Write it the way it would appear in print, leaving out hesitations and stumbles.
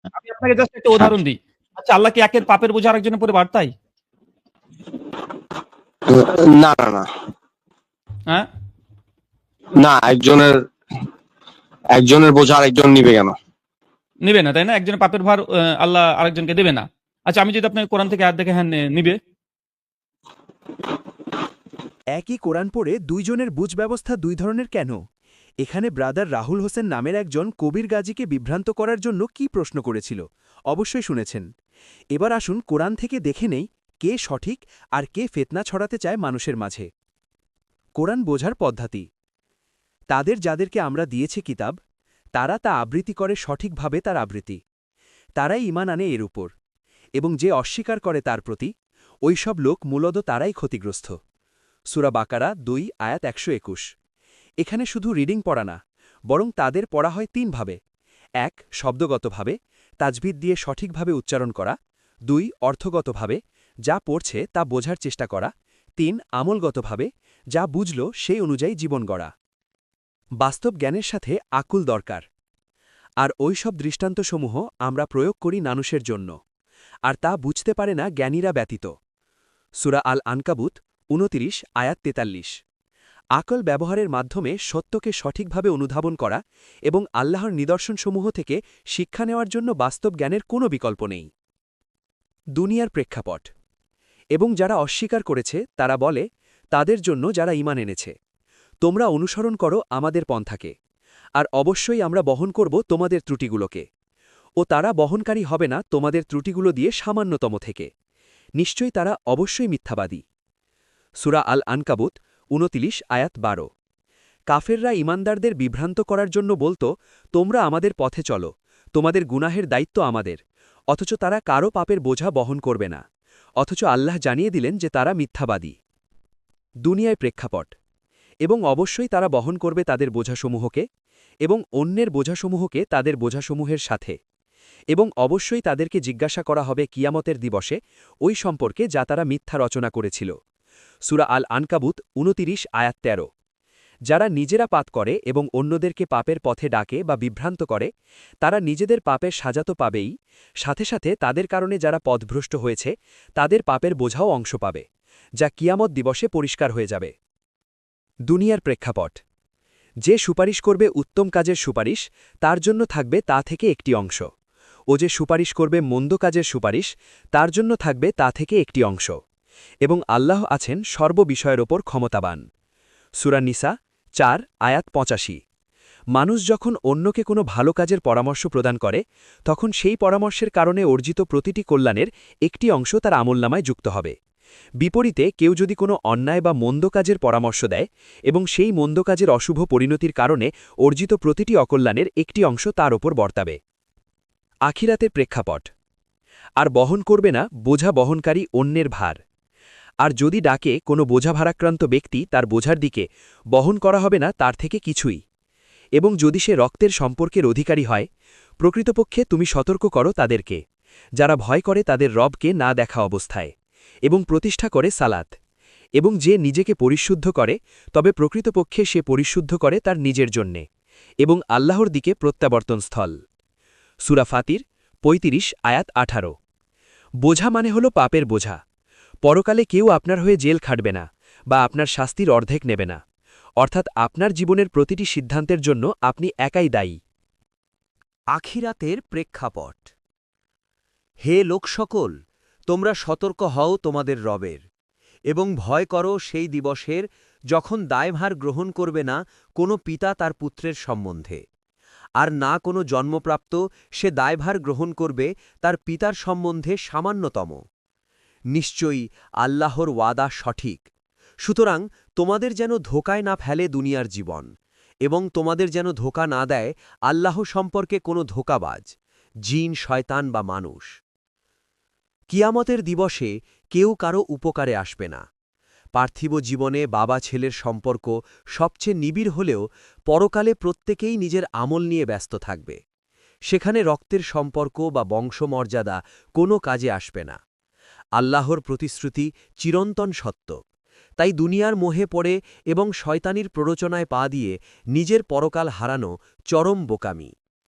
আমি আপনাকে জাস্ট একটা উদাহরণ দিই। আচ্ছা আল্লাহ কি একের পাপের বোঝা আরেকজনের উপরে বার্তায়? না, না, না। হ্যাঁ? না, একজনের বোঝা আরেকজন নিবে কেন? নিবে না, তাই না? একজনের পাপের ভার আল্লাহ আরেকজনকে দেবে না। আচ্ছা আমি যদি আপনাকে কোরআন থেকে আয়াত দেখে হ্যাঁ নিবে। একই কোরআন পড়ে দুইজনের বুঝ ব্যবস্থা দুই ধরনের কেন? এখানে ব্রাদার রাহুল হোসেন নামের একজন কবির গাজীকে বিভ্রান্ত করার জন্য কি প্রশ্ন করেছিল? অবশ্যই শুনেছেন। এবার আসুন কোরআন থেকে দেখে নেই কে সঠিক আর কে ফেতনা ছড়াতে চায় মানুষের মাঝে। কোরআন বোঝার পদ্ধতি। যাদেরকে আমরা দিয়েছি কিতাব, তারা তা আবৃত্তি করে সঠিকভাবে তার আবৃত্তি। তারাই ঈমান আনে এর উপর। এবং যে অস্বীকার করে তার প্রতি, ওইসব লোক মূলত তারাই ক্ষতিগ্রস্ত। সূরা বাকারা ২ আয়াত ১২১। এখানে শুধু রিডিং পড়া না, বরং তাদের পড়া হয় তিনভাবে: ১ শব্দগতভাবে, তাজবিদ দিয়ে সঠিকভাবে উচ্চারণ করা; ২ অর্থগতভাবে, যা পড়ছে তা বোঝার চেষ্টা করা; ৩ আমলগতভাবে, যা বুঝল সেই অনুযায়ী জীবন গড়া। বাস্তব জ্ঞানের সাথে আকুল দরকার। আর ওইসব দৃষ্টান্তসমূহ আমরা প্রয়োগ করি মানুষের জন্য, আর তা বুঝতে পারে না জ্ঞানীরা ব্যতীত। সূরা আল আনকাবুত ২৯ আয়াত ৪৩। আকল ব্যবহারের মাধ্যমে সত্যকে সঠিকভাবে অনুধাবন করা এবং আল্লাহর নিদর্শনসমূহ থেকে শিক্ষা নেওয়ার জন্য বাস্তব জ্ঞানের কোনো বিকল্প নেই। দুনিয়ার প্রেক্ষাপট। এবং যারা অস্বীকার করেছে তারা বলে তাদের জন্য যারা ঈমান এনেছে, তোমরা অনুসরণ করো আমাদের পন্থাকে, আর অবশ্যই আমরা বহন করব তোমাদের ত্রুটিগুলোকে, ও তারা বহনকারী হবে না তোমাদের ত্রুটিগুলো দিয়ে সামান্যতম থেকে। নিশ্চয়ই তারা অবশ্যই মিথ্যাবাদী। সূরা আল আনকাবুত ২৯ আয়াত ১২। কাফেররা ঈমানদারদের বিভ্রান্ত করার জন্য বলতো, তোমরা আমাদের পথে চলো, তোমাদের গুনাহের দায়িত্ব আমাদের, অথচ তারা কারও পাপের বোঝা বহন করবে না। অথচ আল্লাহ জানিয়ে দিলেন যে তারা মিথ্যাবাদী। দুনিয়ায় প্রেক্ষাপট। এবং অবশ্যই তারা বহন করবে তাদের বোঝাসমূহকে এবং অন্যের বোঝাসমূহকে তাদের বোঝাসমূহের সাথে, এবং অবশ্যই তাদেরকে জিজ্ঞাসা করা হবে কিয়ামতের দিবসে ওই সম্পর্কে যা তারা মিথ্যা রচনা করেছিল। সূরা আল আনকাবুত ২৯ আয়াত ১৩। যারা নিজেরা পাপ করে এবং অন্যদেরকে পাপের পথে ডাকে বা বিভ্রান্ত করে, তারা নিজেদের পাপের সাজা তো পাবেই, সাথে সাথে তাদের কারণে যারা পথভ্রষ্ট হয়েছে তাদের পাপের বোঝাও অংশ পাবে, যা কিয়ামত দিবসে পরিষ্কার হয়ে যাবে। দুনিয়ার প্রেক্ষাপট। যে সুপারিশ করবে উত্তম কাজের সুপারিশ, তার জন্য থাকবে তা থেকে একটি অংশ, ও যে সুপারিশ করবে মন্দ কাজের সুপারিশ, তার জন্য থাকবে তা থেকে একটি অংশ। এবং আল্লাহ আছেন সর্ববিষয়ের ওপর ক্ষমতাবান। সূরা নিসা ৪ আয়াত ৮৫। মানুষ যখন অন্যকে কোনো ভালো কাজের পরামর্শ প্রদান করে, তখন সেই পরামর্শের কারণে অর্জিত প্রতিটি কল্যাণের একটি অংশ তার আমলনামায় যুক্ত হবে। বিপরীতে কেউ যদি কোনো অন্যায় বা মন্দ কাজের পরামর্শ দেয় এবং সেই মন্দ কাজের অশুভ পরিণতির কারণে অর্জিত প্রতিটি অকল্যাণের একটি অংশ তার ওপর বর্তাবে। আখিরাতের প্রেক্ষাপট। আর বহন করবে না বোঝা বহনকারী অন্যের ভার। আর যদি ডাকে কোনো বোঝা ভারাক্রান্ত ব্যক্তি তার বোঝার দিকে, বহন করা হবে না তার থেকে কিছুই। এবং যদি সে রক্তের সম্পর্কের অধিকারী হয়, প্রকৃতপক্ষে তুমি সতর্ক করো তাদেরকে, যারা ভয় করে তাদের রবকে না দেখা অবস্থায় এবং প্রতিষ্ঠা করে সালাত, এবং যে নিজেকে পরিশুদ্ধ করে তবে প্রকৃতপক্ষে সে পরিশুদ্ধ করে তার নিজের জন্যে, এবং আল্লাহর দিকে প্রত্যাবর্তনস্থল। সূরা ফাতির ৩৫ আয়াত ১৮। বোঝা মানে হল পাপের বোঝা। পরকালে কেউ আপনার হয়ে জেল খাটবে না বা আপনার শাস্তির অর্ধেক নেবে না, অর্থাৎ আপনার জীবনের প্রতিটি সিদ্ধান্তের জন্য আপনি একাই দায়ী। আখিরাতের প্রেক্ষাপট। হে লোকসকল, তোমরা সতর্ক হও তোমাদের রবের, এবং ভয় করো সেই দিবসের যখন দায়ভার গ্রহণ করবে না কোনো পিতা তার পুত্রের সম্বন্ধে, আর না কোনো জন্মপ্রাপ্ত সে দায়ভার গ্রহণ করবে তার পিতার সম্বন্ধে সামান্যতম। নিশ্চয়ই আল্লাহর ওয়াদা সঠিক। সুতরাং তোমাদের যেন ধোকায় না ফেলে দুনিয়ার জীবন, এবং তোমাদের যেন ধোকা না দেয় আল্লাহ সম্পর্কে কোনো ধোকাবাজ, জিন, শয়তান বা মানুষ। কিয়ামতের দিবসে কেউ কারো উপকারে আসবে না। পার্থিব জীবনে বাবা ছেলের সম্পর্ক সবচেয়ে নিবিড় হলেও পরকালে প্রত্যেকেই নিজের আমল নিয়ে ব্যস্ত থাকবে। সেখানে রক্তের সম্পর্ক বা বংশমর্যাদা কোনো কাজে আসবে না। আল্লাহর প্রতিশ্রুতি চিরন্তন সত্য। তাই দুনিয়ার মোহে পড়ে এবং শয়তানির প্ররোচনায় পা দিয়ে নিজের পরকাল হারানো চরম বোকামি।